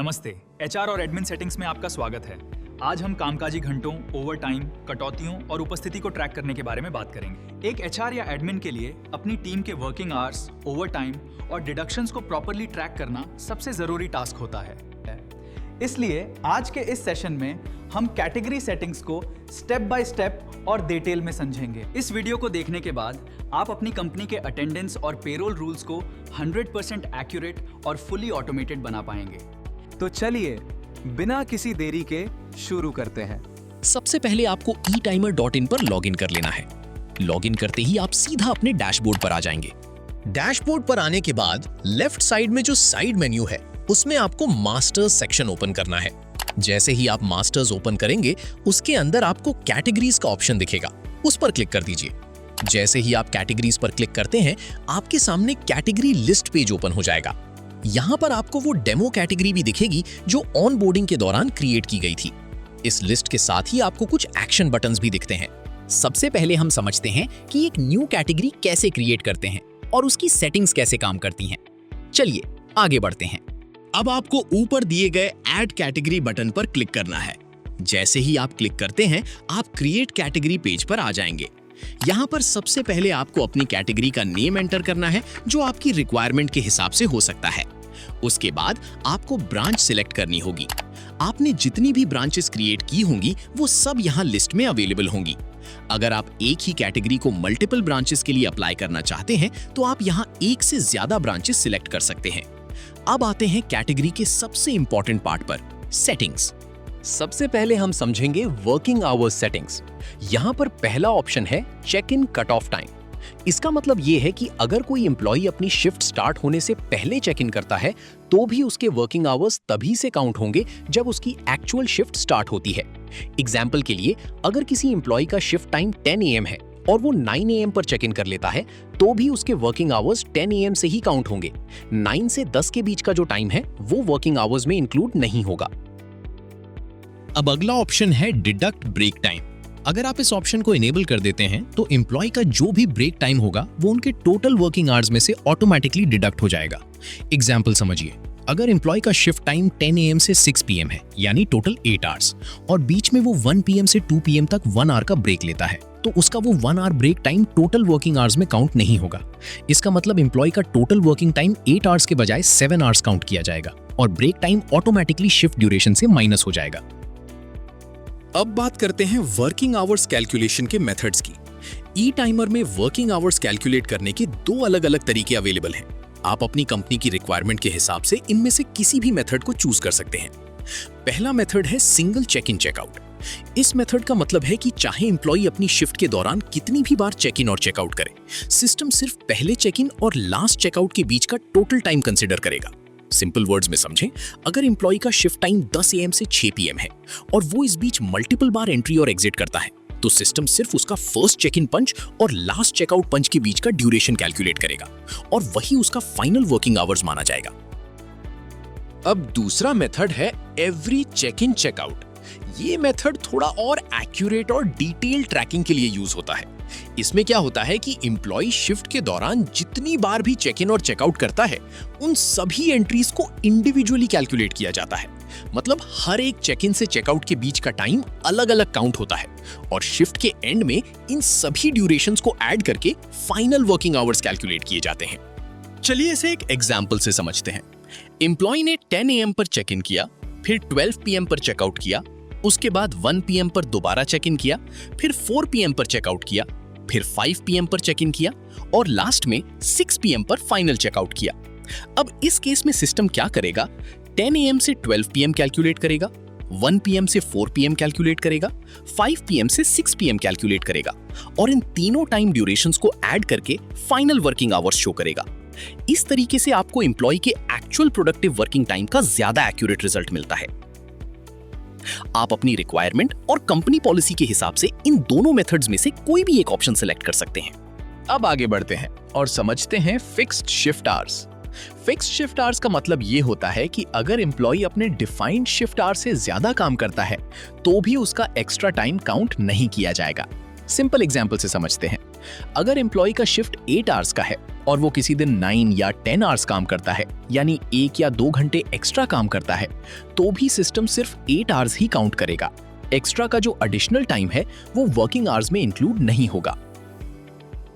नमस्ते, एचआर और admin settings में आपका स्वागत है। आज हम कामकाजी घंटों, ओवरटाइम, कटौतियों और उपस्थिति को ट्रैक करने के बारे में बात करेंगे। एक एचआर या एडमिन के लिए अपनी टीम के वर्किंग आवर्स, ओवरटाइम और डिडक्शंस को प्रॉपर्ली ट्रैक करना सबसे जरूरी टास्क होता है। इसलिए आज के इस सेशन में हम कैटेगरी सेटिंग्स को स्टेप बाय स्टेप और डिटेल में समझेंगे। इस वीडियो को देखने के बाद आप अपनी कंपनी के अटेंडेंस और पेरोल रूल्स को 100% एक्यूरेट और फुली ऑटोमेटेड बना पाएंगे। तो चलिए बिना किसी देरी के शुरू करते हैं। सबसे पहले आपको etimer.in पर लॉगिन कर लेना है। लॉगिन करते ही आप सीधा अपने डैशबोर्ड पर आ जाएंगे। डैशबोर्ड पर आने के बाद लेफ्ट साइड में जो साइड मेन्यू है उसमें आपको मास्टर्स सेक्शन ओपन करना है। जैसे ही आप मास्टर्स ओपन करेंगे उसके अंदर आपको कैटेगरीज का ऑप्शन दिखेगा, उस पर क्लिक कर दीजिए। जैसे ही आप कैटेगरीज पर क्लिक करते हैं आपके सामने कैटेगरी लिस्ट पेज ओपन हो जाएगा। यहाँ पर आपको वो डेमो कैटेगरी भी दिखेगी जो ऑन बोर्डिंग के दौरान क्रिएट की गई थी। इस लिस्ट के साथ ही आपको कुछ एक्शन बटन्स भी दिखते हैं। सबसे पहले हम समझते हैं कि एक न्यू कैटेगरी कैसे क्रिएट करते हैं और उसकी सेटिंग्स कैसे काम करती हैं। चलिए आगे बढ़ते हैं। अब आपको ऊपर दिए गए ऐड कैटेगरी बटन पर क्लिक करना है। जैसे ही आप क्लिक करते हैं आप क्रिएट कैटेगरी पेज पर आ जाएंगे। यहाँ पर सबसे पहले आपको अपनी कैटेगरी का नेम एंटर करना है जो आपकी रिक्वायरमेंट के हिसाब से हो सकता है। उसके बाद आपको ब्रांच सिलेक्ट करनी होगी। आपने जितनी भी ब्रांचेस क्रिएट की होंगी वो सब यहाँ लिस्ट में अवेलेबल होंगी। अगर आप एक ही कैटेगरी को मल्टीपल ब्रांचेस के लिए अप्लाई करना चाहते हैं तो आप यहाँ एक से ज्यादा ब्रांचेस सिलेक्ट कर सकते हैं। अब आते हैं कैटेगरी के सबसे इंपॉर्टेंट पार्ट पर, सेटिंग्स। सबसे पहले हम समझेंगे वर्किंग आवर्स सेटिंग्स। यहाँ पर पहला ऑप्शन है check in cut off time. इसका मतलब ये है कि अगर कोई एम्प्लॉय अपनी शिफ्ट स्टार्ट होने से पहले चेक इन करता है तो भी उसके वर्किंग आवर्स तभी से काउंट होंगे जब उसकी एक्चुअल शिफ्ट स्टार्ट होती है। एग्जाम्पल के लिए, अगर किसी एम्प्लॉय का शिफ्ट टाइम 10 AM है और वो 9 AM पर चेक इन कर लेता है तो भी उसके वर्किंग आवर्स 10 AM से ही काउंट होंगे। 9 से 10 के बीच का जो टाइम है वो वर्किंग आवर्स में इंक्लूड नहीं होगा। अब अगला ऑप्शन है डिडक्ट ब्रेक टाइम। अगर आप इस ऑप्शन को इनेबल कर देते हैं तो एम्प्लॉय का जो भी ब्रेक टाइम होगा वो उनके टोटल वर्किंग आवर्स में से ऑटोमेटिकली डिडक्ट हो जाएगा। एग्जाम्पल समझिए, अगर एम्प्लॉय का शिफ्ट टाइम 10 AM से 6 PM है यानी टोटल 8 आवर्स और बीच में वो 1 PM से 2 PM तक 1 आवर का ब्रेक लेता है तो उसका वो 1 hour break time total working hours में काउंट नहीं होगा। इसका मतलब एम्प्लॉय का टोटल वर्किंग टाइम 8 आवर्स के बजाय 7 आवर्स काउंट किया जाएगा और break time automatically shift duration से माइनस हो जाएगा। अब बात करते हैं वर्किंग आवर्स कैलकुलेशन के मेथड्स की। ई टाइमर में वर्किंग आवर्स कैलकुलेट करने के दो अलग अलग तरीके अवेलेबल हैं। आप अपनी कंपनी की रिक्वायरमेंट के हिसाब से इनमें से किसी भी मेथड को चूज कर सकते हैं। पहला मेथड है सिंगल चेक इन चेकआउट। इस मेथड का मतलब है कि चाहे एम्प्लॉय अपनी शिफ्ट के दौरान कितनी भी बार चेक इन और चेकआउट करे, सिस्टम सिर्फ पहले चेक इन और लास्ट चेकआउट के बीच का टोटल टाइम कंसिडर करेगा। सिंपल वर्ड्स में समझें, अगर एम्प्लॉय का शिफ्ट टाइम 10 AM से 6 PM है और वो इस बीच मल्टीपल बार एंट्री और एग्जिट करता है तो सिस्टम सिर्फ उसका फर्स्ट चेक इन पंच और लास्ट चेकआउट पंच के बीच का ड्यूरेशन कैलकुलेट करेगा और वही उसका फाइनल वर्किंग आवर्स माना जाएगा। अब दूसरा मेथड है एवरी चेक इन चेकआउट। ये मेथड थोड़ा और एक्यूरेट और डिटेल ट्रैकिंग के लिए यूज होता है। इसमें क्या होता है कि एम्प्लॉय शिफ्ट के दौरान जितनी बार भी चेक इन और चेकआउट करता है उन सभी एंट्रीज को इंडिविजुअली कैलकुलेट किया जाता है। मतलब हर एक चेक इन से चेकआउट के बीच का टाइम अलग अलग काउंट होता है और शिफ्ट के एंड में इन सभी ड्यूरेशंस को ऐड करके फाइनल वर्किंग आवर्स कैलकुलेट किए जाते हैं। चलिए इसे एक एग्जांपल से समझते हैं। एम्प्लॉय ने 10 AM पर चेक इन किया, फिर 12 PM पर चेकआउट किया, उसके बाद 1 PM पर दोबारा चेक इन किया, फिर 4 PM पर चेकआउट किया, फिर 5 PM पर चेक इन किया और लास्ट में 6 PM पर फाइनल चेकआउट किया। अब इस केस में सिस्टम क्या करेगा? 10 AM से 12 PM कैलकुलेट करेगा, 1 PM से 4 PM कैलकुलेट करेगा, 5 PM से 6 PM कैलकुलेट करेगा और इन तीनों टाइम ड्यूरेशंस को ऐड करके फाइनल वर्किंग आवर्स शो करेगा। इस तरीके से आपको एम्प्लॉय के एक्चुअल प्रोडक्टिव वर्किंग टाइम का ज्यादा एक्यूरेट रिजल्ट मिलता है। आप अपनी रिक्वायरमेंट और कंपनी पॉलिसी के हिसाब से इन दोनों मेथड्स में से कोई भी एक ऑप्शन सिलेक्ट कर सकते हैं। अब आगे बढ़ते हैं और समझते हैं fixed shift hours. Fixed shift hours का मतलब ये होता है कि अगर एम्प्लॉय अपने डिफाइंड शिफ्ट आवर्स से ज्यादा काम करता है तो भी उसका एक्स्ट्रा टाइम काउंट नहीं किया जाएगा। सिंपल एग्जांपल से समझते हैं। अगर एम्प्लॉय का शिफ्ट 8 आवर्स का है और वो किसी दिन 9 या 10 आवर्स काम करता है, यानी 1 या 2 घंटे एक्स्ट्रा काम करता है, तो भी सिस्टम सिर्फ 8 आवर्स ही काउंट करेगा। एक्स्ट्रा का जो एडिशनल टाइम है वो वर्किंग आवर्स में इंक्लूड नहीं होगा।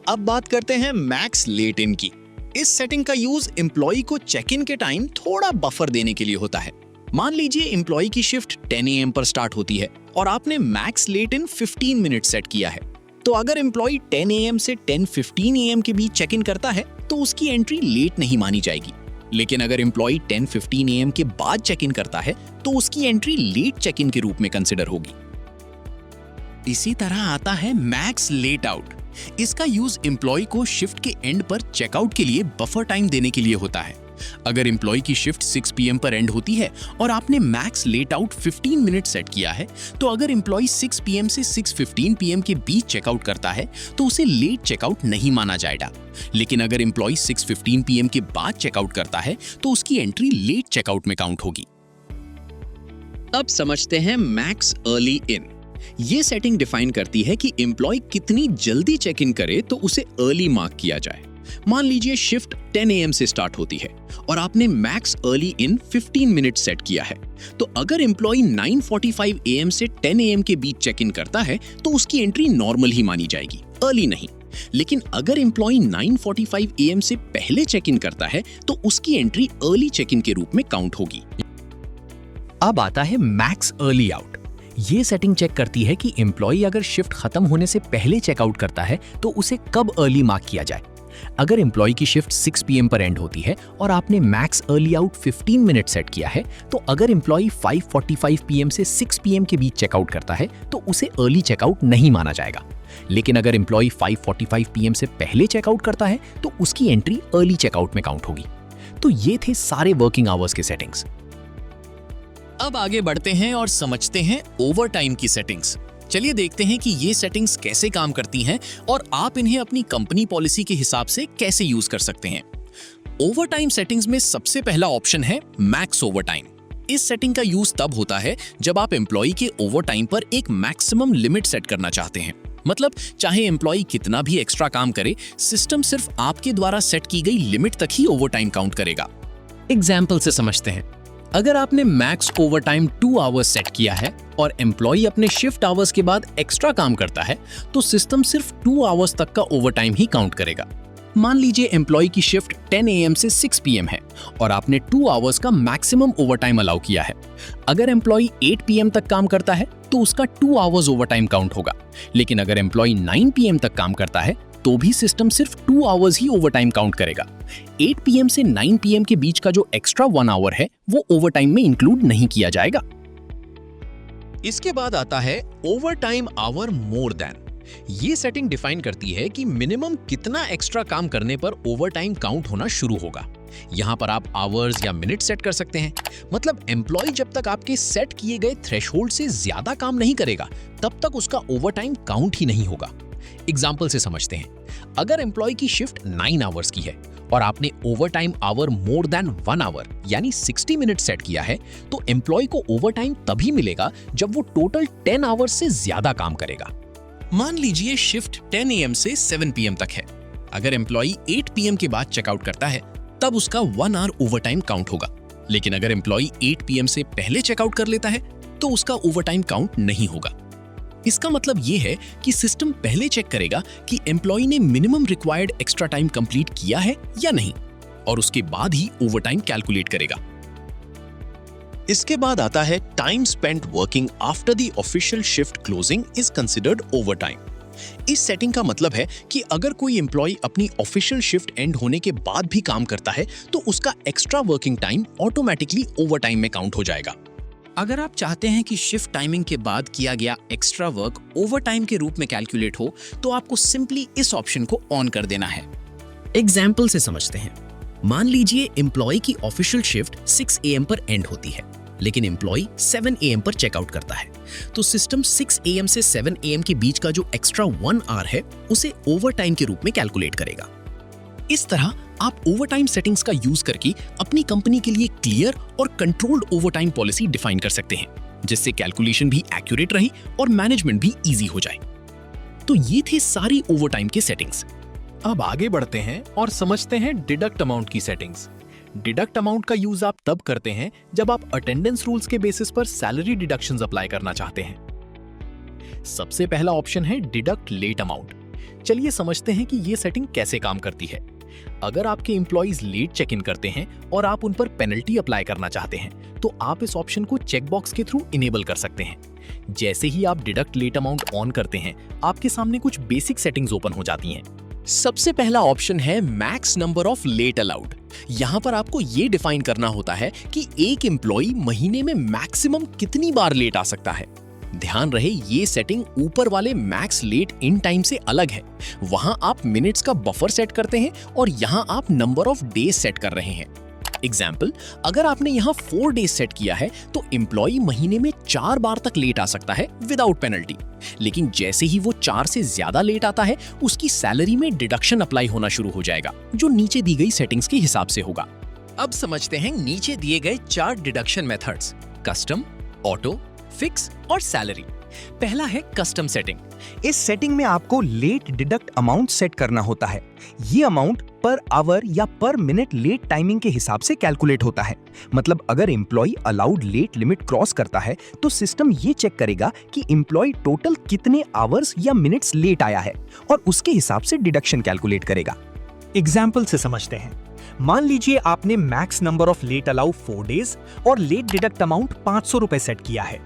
अब बात करते हैं मैक्स लेट इन की। इस सेटिंग का यूज एम्प्लॉय को चेक इन के टाइम थोड़ा बफर देने के लिए होता है। मान लीजिए एम्प्लॉय की शिफ्ट 10 AM पर स्टार्ट होती है और आपने मैक्स लेट इन 15 मिनट सेट किया है, तो अगर एम्प्लॉय 10 AM से 10:15 AM के बीच चेक इन करता है तो उसकी एंट्री लेट नहीं मानी जाएगी। लेकिन अगर एम्प्लॉय 10:15 AM के बाद चेक इन करता है तो उसकी एंट्री लेट चेक इन के रूप में कंसिडर होगी। इसी तरह आता है मैक्स लेट आउट। इसका यूज एम्प्लॉय को शिफ्ट के एंड पर चेकआउट के लिए बफर टाइम देने के लिए होता है। अगर एम्प्लॉय की शिफ्ट 6 PM पर एंड होती है और आपने max let out 15 minute set किया है, तो अगर एम्प्लॉय 6 PM से 6:15 PM के बीच चेकआउट करता है तो उसे लेट चेकआउट नहीं माना जाएगा। लेकिन अगर एम्प्लॉय 6:15 PM के बाद चेकआउट करता है तो उसकी एंट्री लेट चेकआउट में काउंट होगी। अब समझते हैं मैक्स अर्ली इन। ये सेटिंग डिफाइन करती है कि एम्प्लॉय कितनी जल्दी चेक इन करे तो उसे अर्ली मार्क किया जाए। मान लीजिए शिफ्ट 10 AM से स्टार्ट होती है और आपने max early in 15 minute set किया है, तो अगर एम्प्लॉय 9:45 AM से 10 AM के बीच चेक इन करता है तो उसकी एंट्री नॉर्मल ही मानी जाएगी, अर्ली नहीं। लेकिन अगर एम्प्लॉय 9:45 AM से पहले चेक इन करता है तो उसकी एंट्री अर्ली चेक इन के रूप में काउंट होगी। अब आता है मैक्स अर्ली आउट। ये सेटिंग चेक करती है कि एम्प्लॉय अगर शिफ्ट खत्म होने से पहले चेकआउट करता है तो उसे कब अर्ली मार्क किया जाए। अगर एम्प्लॉय की शिफ्ट 6 PM पर एंड होती है और आपने max early out 15 minute set किया है, तो अगर एम्प्लॉय 5:45 PM से 6 PM के बीच चेकआउट करता है तो उसे अर्ली चेकआउट नहीं माना जाएगा। लेकिन अगर एम्प्लॉय 5:45 PM से पहले चेकआउट करता है तो उसकी एंट्री अर्ली चेकआउट में काउंट होगी। तो ये थे सारे वर्किंग आवर्स के सेटिंग्स। अब आगे बढ़ते हैं और समझते हैं ओवरटाइम की सेटिंग्स। चलिए देखते हैं कि ये सेटिंग्स कैसे काम करती हैं और आप इन्हें अपनी कंपनी पॉलिसी के हिसाब से कैसे यूज कर सकते हैं। ओवरटाइम सेटिंग्स में सबसे पहला ऑप्शन है मैक्स ओवरटाइम। इस सेटिंग का यूज तब होता है जब आप एम्प्लॉय के ओवरटाइम पर एक मैक्सिमम लिमिट सेट करना चाहते हैं। मतलब चाहे एम्प्लॉय कितना भी एक्स्ट्रा काम करे, सिस्टम सिर्फ आपके द्वारा सेट की गई लिमिट तक ही ओवरटाइम काउंट करेगा। एग्जाम्पल से समझते हैं। अगर आपने मैक्स ओवरटाइम 2 आवर्स सेट किया है और एम्प्लॉय अपने शिफ्ट आवर्स के बाद एक्स्ट्रा काम करता है, तो सिस्टम सिर्फ 2 आवर्स तक का ओवरटाइम ही काउंट करेगा। मान लीजिए एम्प्लॉय की शिफ्ट 10 AM से 6 PM है और आपने 2 आवर्स का मैक्सिमम ओवरटाइम अलाउ किया है। अगर एम्प्लॉय 8 PM तक काम करता है तो उसका 2 आवर्स ओवरटाइम काउंट होगा। लेकिन अगर एम्प्लॉय 9 PM तक काम करता है तो भी सिस्टम सिर्फ 2 आवर्स ही ओवरटाइम काउंट करेगा। 8 PM से 9 PM के बीच का जो एक्स्ट्रा 1 आवर है वो ओवरटाइम में इंक्लूड नहीं किया जाएगा। इसके बाद आता है ओवरटाइम आवर मोर देन। ये सेटिंग डिफाइन करती है कि मिनिमम कितना एक्स्ट्रा काम करने पर ओवरटाइम काउंट होना शुरू होगा। यहाँ पर आप आवर्स या मिनट सेट कर सकते हैं। मतलब एम्प्लॉय जब तक आपके सेट किए गए थ्रेशोल्ड से ज्यादा काम नहीं करेगा तब तक उसका ओवरटाइम काउंट ही नहीं होगा। एग्जाम्पल से समझते हैं। अगर एम्प्लॉय की शिफ्ट 9 आवर्स की है और आपने overtime hour more than 1 hour यानी 60 मिनट सेट किया है, तो एम्प्लॉय को ओवरटाइम तभी मिलेगा जब वो टोटल 10 आवर्स से ज्यादा काम करेगा। मान लीजिए शिफ्ट 10 AM से 7 PM तक है। अगर एम्प्लॉय 8 PM के बाद चेकआउट करता है तब उसका 1 आवर ओवरटाइम काउंट होगा। लेकिन अगर एम्प्लॉय 8 PM से पहले चेकआउट कर लेता है तो उसका ओवरटाइम काउंट नहीं होगा। इसका मतलब ये है कि सिस्टम पहले चेक करेगा कि एम्प्लॉय ने minimum required extra time complete किया है या नहीं, और उसके बाद ही ओवरटाइम कैलकुलेट करेगा। इसके बाद आता है time spent working after the official shift closing is considered overtime. इस सेटिंग का मतलब है कि अगर कोई एम्प्लॉय अपनी ऑफिशियल शिफ्ट एंड होने के बाद भी काम करता है तो उसका extra working time automatically overtime में काउंट हो जाएगा। अगर आप चाहते हैं कि शिफ्ट टाइमिंग के बाद किया गया एक्स्ट्रा वर्क ओवरटाइम के रूप में कैलकुलेट हो, तो आपको सिंपली इस ऑप्शन को ऑन कर देना है। एग्जाम्पल से समझते हैं। मान लीजिए एम्प्लॉय की ऑफिशियल शिफ्ट 6 AM पर एंड होती है, लेकिन एम्प्लॉय 7 AM पर चेकआउट करता है, तो सिस्टम 6 AM से 7 AM के बीच का जो एक्स्ट्रा 1 आवर है उसे ओवरटाइम के रूप में कैलकुलेट करेगा। इस तरह आप ओवरटाइम सेटिंग्स का यूज करके अपनी कंपनी के लिए क्लियर और कंट्रोल्ड ओवरटाइम पॉलिसी डिफाइन कर सकते हैं, जिससे कैलकुलेशन भी एक्यूरेट रहे और मैनेजमेंट भी इजी हो जाए। तो ये थे सारी ओवरटाइम के सेटिंग्स। अब आगे बढ़ते हैं और समझते हैं डिडक्ट अमाउंट की सेटिंग्स। डिडक्ट अमाउंट का यूज आप तब करते हैं जब आप अटेंडेंस रूल्स के बेसिस पर सैलरी डिडक्शंस अप्लाई करना चाहते हैं। सबसे पहला ऑप्शन है डिडक्ट लेट अमाउंट। चलिए समझते हैं कि ये सेटिंग कैसे काम करती है। अगर आपके एम्प्लॉइज लेट चेक इन करते हैं और आप उन पर पेनल्टी अप्लाई करना चाहते हैं, तो आप इस ऑप्शन को चेकबॉक्स के थ्रू इनेबल कर सकते हैं। जैसे ही आप डिडक्ट लेट अमाउंट ऑन करते हैं, आपके सामने कुछ बेसिक सेटिंग्स ओपन हो जाती हैं। सबसे पहला ऑप्शन है max number of late allowed. यहां पर आपको ये डिफाइन करना होता है कि एक एम्प्लॉय महीने में मैक्सिमम कितनी बार लेट आ सकता है। ध्यान रहे, ये सेटिंग ऊपर वाले मैक्स लेट इन टाइम से अलग है। वहां आप मिनट्स का बफर सेट करते हैं और यहां आप नंबर ऑफ डेज सेट कर रहे हैं। एग्जाम्पल, अगर आपने यहाँ 4 डेज सेट किया है तो एम्प्लॉय महीने में 4 बार तक लेट आ सकता है विदाउट पेनल्टी। लेकिन जैसे ही वो 4 से ज्यादा लेट आता है, उसकी सैलरी में डिडक्शन अप्लाई होना शुरू हो जाएगा, जो नीचे दी गई सेटिंग्स के हिसाब से होगा। अब समझते हैं नीचे दिए गए 4 deduction methods: custom, auto, fix और सैलरी। पहला है कस्टम सेटिंग। इस सेटिंग में आपको लेट डिडक्ट अमाउंट सेट करना होता है। ये अमाउंट पर आवर या पर मिनट लेट टाइमिंग के हिसाब से कैलकुलेट होता है। मतलब अगर employee allowed late limit cross करता है तो सिस्टम ये चेक करेगा कि एम्प्लॉय टोटल कितने आवर्स या मिनट्स लेट आया है और उसके हिसाब से डिडक्शन कैलकुलेट करेगा। एग्जाम्पल से समझते हैं। मान लीजिए आपने max number of late allow 4 days और लेट डिडक्ट अमाउंट 500 रुपए सेट किया है।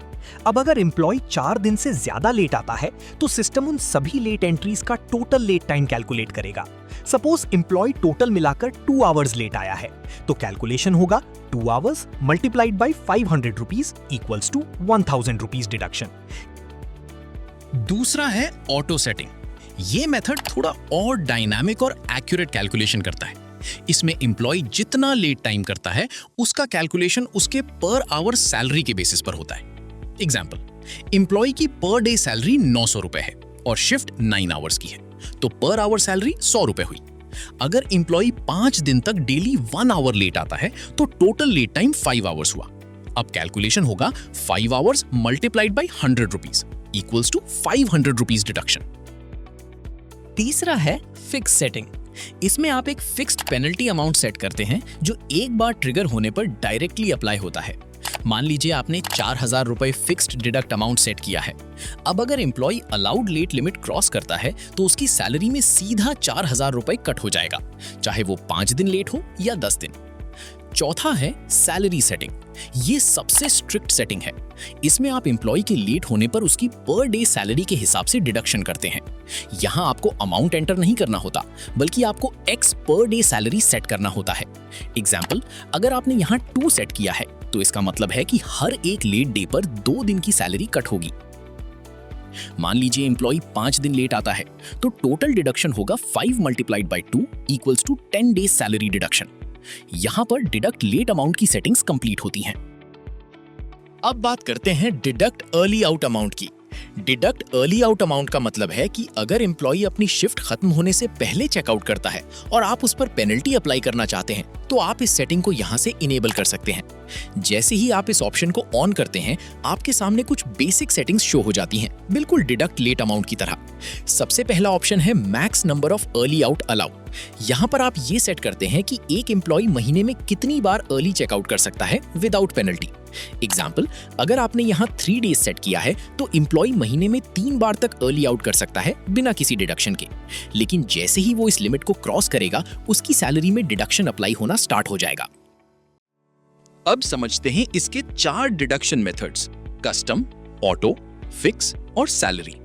अब अगर एम्प्लॉय 4 दिन से ज्यादा लेट आता है तो सिस्टम उन सभी लेट एंट्रीज का टोटल लेट टाइम कैलकुलेट करेगा। सपोज एम्प्लॉय टोटल मिलाकर 2 आवर्स लेट आया है, तो कैलकुलेशन होगा 2 hours multiplied by 500 rupees equals to 1000 rupees deduction. दूसरा है ऑटो सेटिंग। ये मेथड थोड़ा और डायनामिक और एक्यूरेट कैलकुलेशन करता है। इसमें एम्प्लॉय जितना लेट टाइम करता है, उसका कैलकुलेशन उसके पर आवर सैलरी के बेसिस पर होता है। एग्जाम्पल, एम्प्लॉय की पर डे सैलरी 900 रुपए है और शिफ्ट 9 आवर्स की है, तो पर आवर सैलरी 100 रुपए हुई। अगर एम्प्लॉय 5 दिन तक डेली 1 आवर लेट आता है तो टोटल लेट टाइम 5 आवर्स हुआ। अब कैलकुलेशन होगा 5 hours multiplied by 100 rupees equals to 500 rupees deduction. तीसरा है फिक्स सेटिंग। इसमें आप एक फिक्स्ड पेनल्टी अमाउंट सेट करते हैं जो एक बार ट्रिगर होने पर डायरेक्टली अप्लाई होता है। मान लीजिए आपने 4000 रुपए फिक्स्ड डिडक्ट अमाउंट सेट किया है। अब अगर employee allowed late limit cross करता है तो उसकी सैलरी में सीधा 4000 रुपए कट हो जाएगा, चाहे वो 5 दिन लेट हो या 10 दिन। चौथा है सैलरी सेटिंग। ये सबसे स्ट्रिक्ट सेटिंग है। इसमें आप एम्प्लॉय के लेट होने पर उसकी पर डे सैलरी के हिसाब से डिडक्शन करते हैं। यहाँ आपको अमाउंट एंटर नहीं करना होता, बल्कि आपको x per day salary set करना होता है। एग्जाम्पल, अगर आपने यहाँ 2 सेट किया है तो इसका मतलब है कि हर एक लेट डे पर 2 दिन की सैलरी कट होगी। मान लीजिए एम्प्लॉय 5 दिन लेट आता है तो टोटल डिडक्शन होगा 5 multiplied by 2 equals to 10 days salary deduction. यहां पर डिडक्ट लेट अमाउंट की सेटिंग्स कंप्लीट होती हैं। अब बात करते हैं डिडक्ट अर्ली आउट अमाउंट की। डिडक्ट अर्ली आउट अमाउंट का मतलब है कि अगर एम्प्लॉय अपनी शिफ्ट खत्म होने से पहले चेकआउट करता है और आप उस पर पेनल्टी अप्लाई करना चाहते हैं तो आप इस सेटिंग को यहां से इनेबल कर सकते हैं। जैसे ही आप इस ऑप्शन को ऑन करते हैं, आपके सामने कुछ बेसिक सेटिंग्स शो हो जाती हैं, बिल्कुल डिडक्ट लेट अमाउंट की तरह। सबसे पहला ऑप्शन है max number of early out allow. यहाँ पर आप ये सेट करते हैं कि एक एम्प्लॉय महीने में कितनी बार अर्ली चेकआउट कर सकता है विदाउट पेनल्टी। एग्जाम्पल, अगर आपने यहाँ 3 डेज सेट किया है तो एम्प्लॉय महीने में 3 बार तक अर्ली आउट कर सकता है बिना किसी डिडक्शन के। लेकिन जैसे ही वो इस लिमिट को क्रॉस करेगा, उसकी सैलरी में डिडक्शन अप्लाई होना स्टार्ट हो जाएगा। अब समझते हैं इसके 4 deduction methods: custom, auto, fix और सैलरी।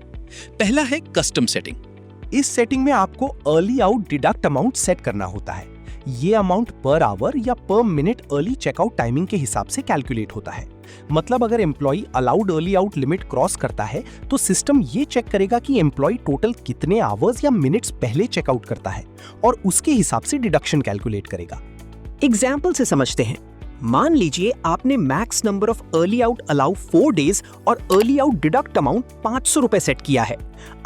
पहला है कस्टम सेटिंग। इस सेटिंग में आपको early out deduct amount set करना होता है। ये अमाउंट पर आवर या पर मिनट अर्ली चेकआउट टाइमिंग के हिसाब से कैलकुलेट होता है। मतलब अगर employee allowed early out limit cross करता है तो सिस्टम ये चेक करेगा कि एम्प्लॉय टोटल कितने आवर्स या मिनट्स पहले चेकआउट करता है और उसके हिसाब से डिडक्शन कैलकुलेट करेगा। एग्जाम्पल से समझते हैं। मान लीजिए आपने max number of early out allow 4 days और अर्ली आउट डिडक्ट अमाउंट 500 रुपए सेट किया है।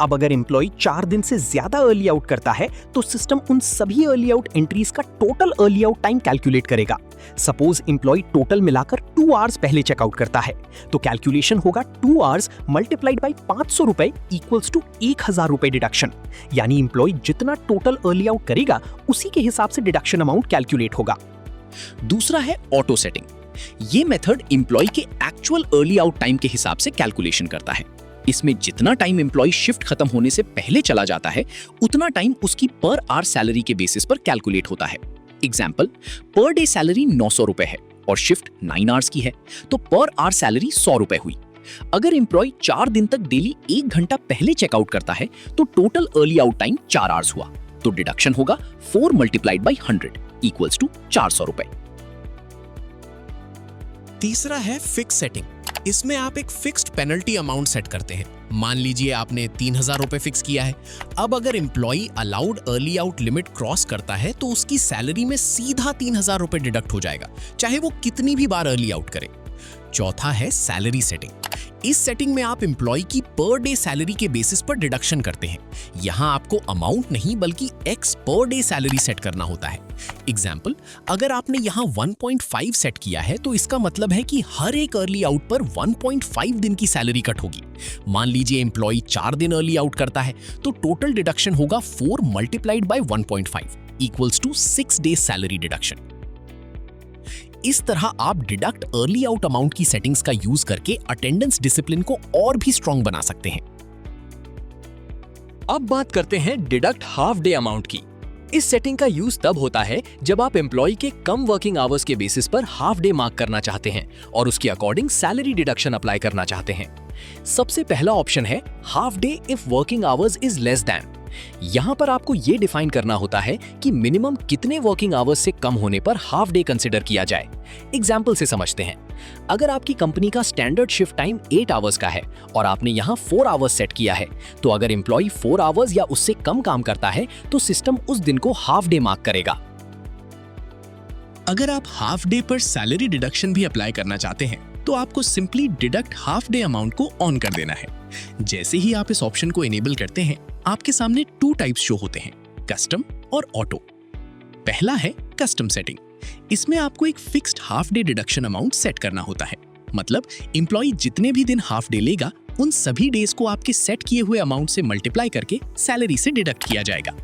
अब अगर एम्प्लॉय 4 दिन से ज्यादा अर्ली आउट करता है तो सिस्टम उन सभी अर्ली आउट एंट्रीज का total early out time calculate करेगा। सपोज एम्प्लॉय टोटल मिलाकर 2 आवर्स पहले चेकआउट करता है तो कैलकुलेशन होगा 2 आवर्स मल्टीप्लाइड बाई 500 रुपए इक्वल्स टू 1000 रुपए डिडक्शन। यानी एम्प्लॉय जितना टोटल अर्ली आउट करेगा उसी के हिसाब से डिडक्शन अमाउंट कैलकुलेट होगा। दूसरा है ऑटो सेटिंग। ये मेथड एम्प्लॉय के एक्चुअल अर्ली आउट टाइम के हिसाब से कैलकुलेशन करता है। इसमें जितना टाइम एम्प्लॉय शिफ्ट खत्म होने से पहले चला जाता है उतना टाइम उसकी पर आवर सैलरी के बेसिस पर कैलकुलेट होता है। एग्जाम्पल, पर डे सैलरी 900 रुपए है और शिफ्ट 9 आवर्स की है तो पर आवर सैलरी 100 रुपए हुई। अगर एम्प्लॉय 4 दिन तक डेली 1 घंटा पहले चेकआउट करता है तो total early out time 4 hours हुआ तो डिडक्शन होगा 4 मल्टीप्लाइड बाई 100 इक्वल्स टू 400 रुपए। तीसरा है फिक्स सेटिंग। इसमें आप एक फिक्स्ड पेनल्टी अमाउंट सेट करते हैं। मान लीजिए आपने 3000 रुपए फिक्स किया है। अब अगर employee allowed early out limit cross करता है तो उसकी सैलरी में सीधा 3000 रुपए डिडक्ट हो जाएगा, चाहे वो कितनी भी बार अर्ली आउट करे। चौथा है सैलरी सेटिंग। इस सेटिंग में आप एम्प्लॉय की पर डे सैलरी के बेसिस पर डिडक्शन करते हैं। यहां आपको अमाउंट नहीं बल्कि x per day salary set करना होता है। एग्जाम्पल, अगर आपने यहां 1.5 सेट किया है तो इसका मतलब है कि हर एक अर्ली आउट पर 1.5 दिन की सैलरी कट होगी। मान लीजिए एम्प्लॉय 4 दिन अर्ली आउट करता है तो टोटल डिडक्शन होगा 4 multiplied by 1.5 equals to 6 days salary deduction. इस तरह आप डिडक्ट अर्ली आउट अमाउंट की सेटिंग्स का यूज करके अटेंडेंस डिसिप्लिन को और भी स्ट्रॉन्ग बना सकते हैं। अब बात करते हैं डिडक्ट हाफ डे अमाउंट की। इस सेटिंग का यूज तब होता है जब आप एम्प्लॉय के कम वर्किंग आवर्स के बेसिस पर हाफ डे मार्क करना चाहते हैं और उसके अकॉर्डिंग सैलरी डिडक्शन अप्लाई करना चाहते हैं। सबसे पहला ऑप्शन है half day if working hours is less than. यहां पर आपको यह डिफाइन करना होता है कि मिनिमम कितने वर्किंग आवर्स से कम होने पर हाफ डे कंसिडर किया जाए। एग्जाम्पल से समझते हैं। अगर आपकी कंपनी का स्टैंडर्ड शिफ्ट टाइम 8 आवर्स का है और आपने यहां 4 आवर्स सेट किया है तो अगर एम्प्लॉय 4 आवर्स या उससे कम काम करता है तो सिस्टम उस दिन को हाफ डे मार्क करेगा। अगर आप हाफ डे पर सैलरी डिडक्शन भी अप्लाई करना चाहते हैं तो आपको simply deduct half day amount को ऑन कर देना है। जैसे ही आप इस ऑप्शन को इनेबल करते हैं आपके सामने 2 टाइप्स शो होते हैं, कस्टम और ऑटो। पहला है कस्टम सेटिंग। इसमें आपको एक fixed half day deduction amount set करना होता है। मतलब एम्प्लॉय जितने भी दिन हाफ डे लेगा उन सभी डेज को आपके सेट किए हुए अमाउंट से मल्टीप्लाई करके सैलरी से डिडक्ट किया जाएगा।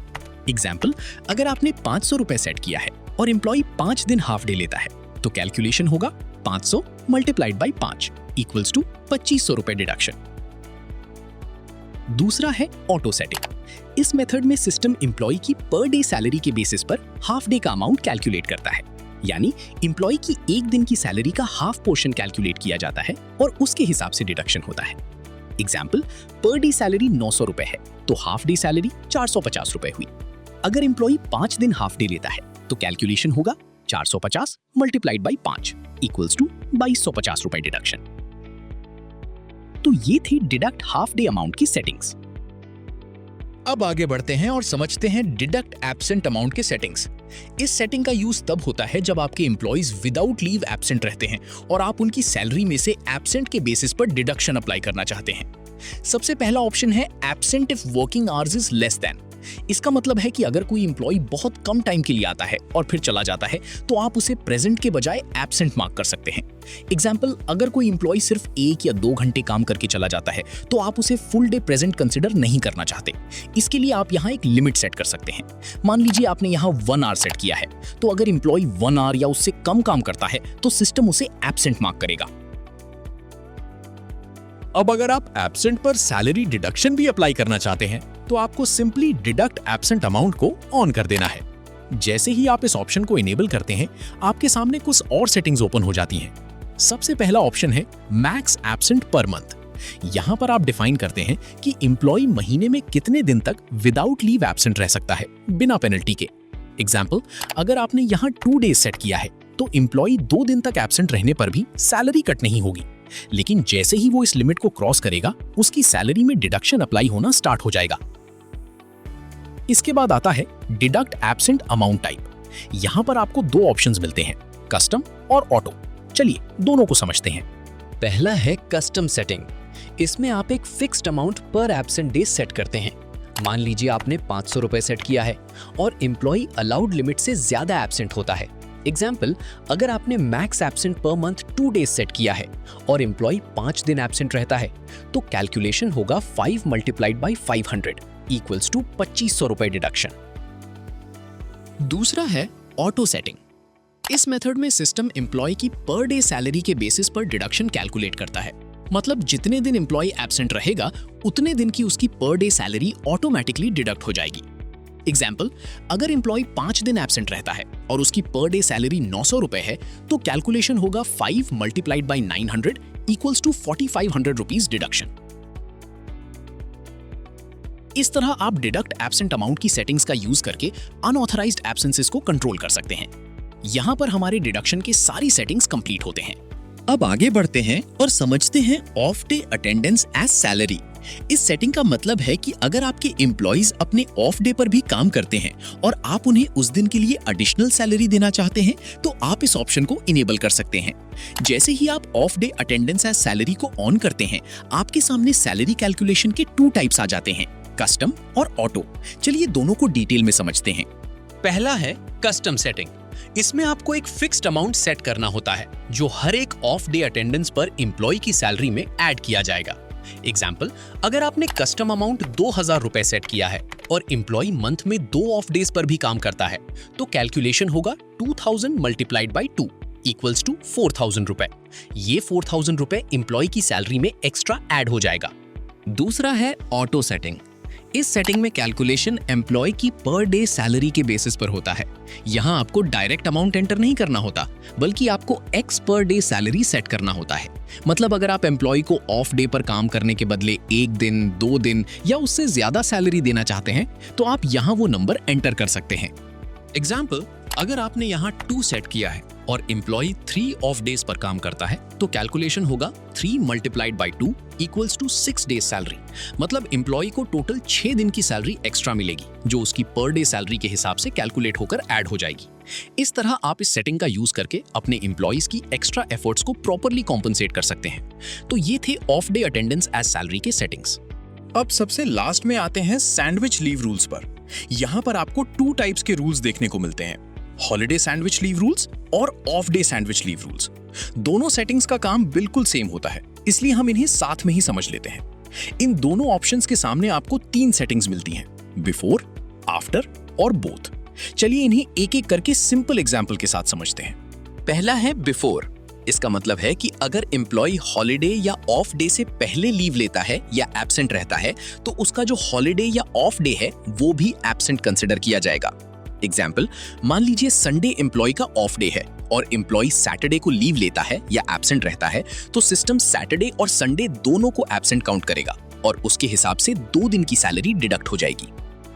एग्जाम्पल, अगर आपने 500 रुपए सेट किया है और एम्प्लॉय 5 दिन हाफ डे लेता है तो कैलकुलेशन होगा 500 मल्टीप्लाइड बाई 5 इक्वल्स टू 2500 रुपए डिडक्शन। दूसरा है ऑटो सेटिंग। इस मेथड में सिस्टम एम्प्लॉय की पर डे सैलरी के बेसिस पर हाफ डे का अमाउंट कैलकुलेट करता है। यानी एम्प्लॉय की एक दिन की सैलरी का हाफ पोर्शन कैलकुलेट किया जाता है और उसके हिसाब से डिडक्शन होता है। एग्जाम्पल, पर डे सैलरी 900 रुपए है तो हाफ डे सैलरी 450 रुपए हुई। अगर एम्प्लॉय 5 दिन हाफ डे लेता है तो कैलकुलेशन होगा 450 मल्टीप्लाइड बाई 5 इक्वल्स टू 2250 रुपए डिडक्शन। तो ये थी डिडक्ट हाफ डे अमाउंट की सेटिंग्स। अब आगे बढ़ते हैं और समझते हैं डिडक्ट एब्सेंट अमाउंट के सेटिंग्स। इस सेटिंग का यूज तब होता है जब आपके एम्प्लॉइज विदाउट लीव एब्सेंट रहते हैं और आप उनकी सैलरी में से एब्सेंट के बेसिस पर डिडक्शन अप्लाई करना चाहते हैं। सबसे पहला ऑप्शन है absent if working hours is less than. इसका मतलब है कि अगर कोई एम्प्लॉय बहुत कम टाइम के लिए आता है और फिर चला जाता है तो आप उसे प्रेजेंट के बजाय एब्सेंट मार्क कर सकते हैं। एग्जाम्पल, अगर कोई एम्प्लॉय सिर्फ 1 या 2 घंटे काम करके चला जाता है तो आप उसे फुल डे प्रेजेंट कंसिडर नहीं करना चाहते। इसके लिए आप यहाँ एक लिमिट सेट कर सकते हैं। मान लीजिए आपने यहाँ 1 आवर सेट किया है तो अगर एम्प्लॉय 1 आवर या उससे कम काम करता है तो सिस्टम उसे एब्सेंट मार्क करेगा। अब अगर आप एब्सेंट पर सैलरी डिडक्शन भी अप्लाई करना चाहते हैं तो आपको सिंपली डिडक्ट एब्सेंट अमाउंट को ऑन कर देना है। जैसे ही आप इस ऑप्शन को इनेबल करते हैं आपके सामने कुछ और सेटिंग्स ओपन हो जाती हैं। सबसे पहला ऑप्शन है मैक्स एब्सेंट पर मंथ। यहां पर आप डिफाइन करते हैं कि एम्प्लॉय महीने में कितने दिन तक विदाउट लीव एब्सेंट रह सकता है बिना पेनल्टी के। एग्जाम्पल, अगर आपने यहां 2 डेज सेट किया है तो एम्प्लॉय 2 दिन तक एब्सेंट रहने पर भी सैलरी कट नहीं होगी, लेकिन जैसे ही वो इस लिमिट को क्रॉस करेगा उसकी सैलरी में डिडक्शन अप्लाई होना स्टार्ट हो जाएगा। इसके बाद आता है डिडक्ट एब्सेंट अमाउंट टाइप। यहां पर आपको 2 ऑप्शंस मिलते हैं, कस्टम और ऑटो। चलिए दोनों को समझते हैं। पहला है कस्टम सेटिंग। इसमें आप एक फिक्स्ड अमाउंट पर एब्सेंट डे सेट करते हैं। मान लीजिए आपने 500 रुपए सेट किया है और एम्प्लॉय अलाउड लिमिट से ज्यादा एब्सेंट होता है। एग्जाम्पल, अगर आपने max absent per month 2 days set किया है और एम्प्लॉय 5 दिन एब्सेंट रहता है, तो कैलकुलेशन होगा 5 मल्टीप्लाइड बाई 500 इक्वल्स टू 2500 रुपए डिडक्शन। दूसरा है ऑटो सेटिंग। इस मेथड में सिस्टम एम्प्लॉय की पर डे सैलरी के बेसिस पर डिडक्शन कैलकुलेट करता है। मतलब जितने दिन एम्प्लॉय एब्सेंट रहेगा उतने दिन की उसकी per day salary automatically deduct हो जाएगी। एग्जाम्पल, अगर एम्प्लॉय 5 दिन एब्सेंट रहता है और उसकी पर डे सैलरी 900 रुपए है, तो कैलकुलेशन होगा 5 multiplied by 900 equals to 4500 rupees deduction. इस तरह आप डिडक्ट एब्सेंट अमाउंट की सेटिंग्स का यूज करके अनऑथराइज्ड एब्सेंसेस को कंट्रोल कर सकते हैं। यहां पर हमारे डिडक्शन के सारी सेटिंग्स कंप्लीट होते हैं। अब आगे बढ़ते हैं और समझते हैं off day attendance as salary. इस सेटिंग का मतलब है कि अगर आपके एम्प्लॉइज अपने ऑफ डे पर भी काम करते हैं और आप उन्हें उस दिन के लिए एडिशनल सैलरी देना चाहते हैं, तो आप इस ऑप्शन को इनेबल कर सकते हैं। जैसे ही आप off day attendance as salary को ऑन करते हैं, आपके सामने सैलरी कैलकुलेशन के 2 टाइप्स आ जाते हैं, कस्टम और ऑटो। चलिए दोनों को डिटेल में समझते हैं। पहला है कस्टम सेटिंग। इसमें आपको एक फिक्स्ड अमाउंट सेट करना होता है जो हर एक ऑफ डे अटेंडेंस पर एम्प्लॉय की सैलरी में ऐड किया जाएगा। एग्जाम्पल, अगर आपने कस्टम अमाउंट 2000 रुपए सेट किया है और एम्प्लॉय मंथ में 2 ऑफ डेज पर भी काम करता है, तो कैलकुलेशन होगा 2000 मल्टीप्लाइड बाई 2 इक्वल्स टू 4000 रुपए। ये 4000 रुपए एम्प्लॉय की सैलरी में एक्स्ट्रा ऐड हो जाएगा। दूसरा है ऑटो सेटिंग। इस सेटिंग में कैलकुलेशन एम्प्लॉय की पर डे सैलरी के बेसिस पर होता है। यहाँ आपको डायरेक्ट अमाउंट एंटर नहीं करना होता, बल्कि आपको x per day salary set करना होता है। मतलब अगर आप एम्प्लॉय को ऑफ डे पर काम करने के बदले 1 दिन, 2 दिन या उससे ज्यादा सैलरी देना चाहते हैं, तो आप यहाँ वो नंबर एंटर कर सकते हैं। एग्जाम्पल, अगर आपने यहाँ 2 सेट किया है और एम्प्लॉय 3 ऑफ डेज पर काम करता है, तो कैलकुलेशन होगा 3 multiplied by 2 equals to 6 days salary. मतलब एम्प्लॉय को टोटल 6 दिन की सैलरी एक्स्ट्रा मिलेगी, जो उसकी पर डे सैलरी के हिसाब से कैलकुलेट होकर ऐड हो जाएगी। इस तरह आप इस सेटिंग का यूज करके अपने एम्प्लॉयज की एक्स्ट्रा एफर्ट्स को प्रॉपरली कॉम्पनसेट कर सकते हैं। तो ये थे off day attendance as salary के सेटिंग्स। अब सबसे लास्ट में आते हैं सैंडविच लीव रूल्स पर। यहाँ पर आपको 2 टाइप्स के रूल्स देखने को मिलते हैं, हॉलिडे सैंडविच लीव रूल्स और of day sandwich leave rules. दोनों सेटिंग्स का काम बिल्कुल सेम होता है, इसलिए हम इन्हें साथ में ही समझ लेते हैं। इन दोनों ऑप्शंस के सामने आपको 3 सेटिंग्स मिलती हैं, बिफोर, आफ्टर और बोथ। चलिए इन्हें एक एक करके सिंपल एग्जांपल के साथ समझते हैं। पहला है बिफोर। इसका मतलब है कि अगर एम्प्लॉय हॉलिडे या ऑफ डे से पहले लीव लेता है या एब्सेंट रहता है, तो उसका जो हॉलिडे या ऑफ डे है वो भी एब्सेंट कंसिडर किया जाएगा। एग्जाम्पल, मान लीजिए संडे एम्प्लॉय का ऑफ डे है और एम्प्लॉय सैटरडे को लीव लेता है या एब्सेंट रहता है, तो सिस्टम सैटरडे और संडे दोनों को एब्सेंट काउंट करेगा और उसके हिसाब से 2 दिन की सैलरी डिडक्ट हो जाएगी।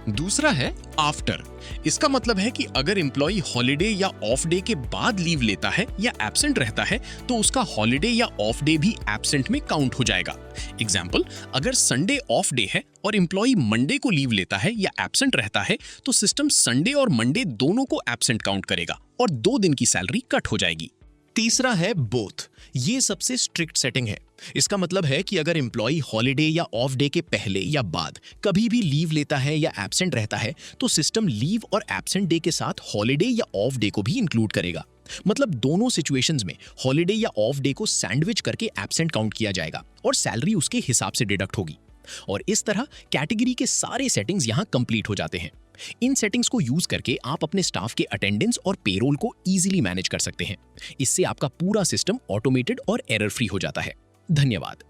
दूसरा है आफ्टर। इसका मतलब है कि अगर एम्प्लॉय हॉलिडे या ऑफ डे के बाद लीव लेता है या एब्सेंट रहता है, तो उसका हॉलिडे या ऑफ डे भी एब्सेंट में काउंट हो जाएगा। एग्जाम्पल, अगर संडे ऑफ डे है और एम्प्लॉय मंडे को लीव लेता है या एब्सेंट रहता है, तो सिस्टम संडे और मंडे दोनों को एब्सेंट काउंट करेगा और 2 दिन की सैलरी कट हो जाएगी। तीसरा है बोथ। ये सबसे स्ट्रिक्ट सेटिंग है। इसका मतलब है कि अगर एम्प्लॉय हॉलिडे या ऑफ डे के पहले या बाद कभी भी लीव लेता है या एब्सेंट रहता है, तो सिस्टम लीव और एब्सेंट डे के साथ हॉलिडे या ऑफ डे को भी इंक्लूड करेगा। मतलब दोनों सिचुएशंस में हॉलिडे या ऑफ डे को सैंडविच करके एब्सेंट काउंट किया जाएगा और सैलरी उसके हिसाब से डिडक्ट होगी। और इस तरह कैटेगरी के सारे सेटिंग्स यहाँ कंप्लीट हो जाते हैं। इन सेटिंग्स को यूज करके आप अपने स्टाफ के अटेंडेंस और पेरोल को इजीली मैनेज कर सकते हैं। इससे आपका पूरा सिस्टम ऑटोमेटेड और एरर फ्री हो जाता है। धन्यवाद।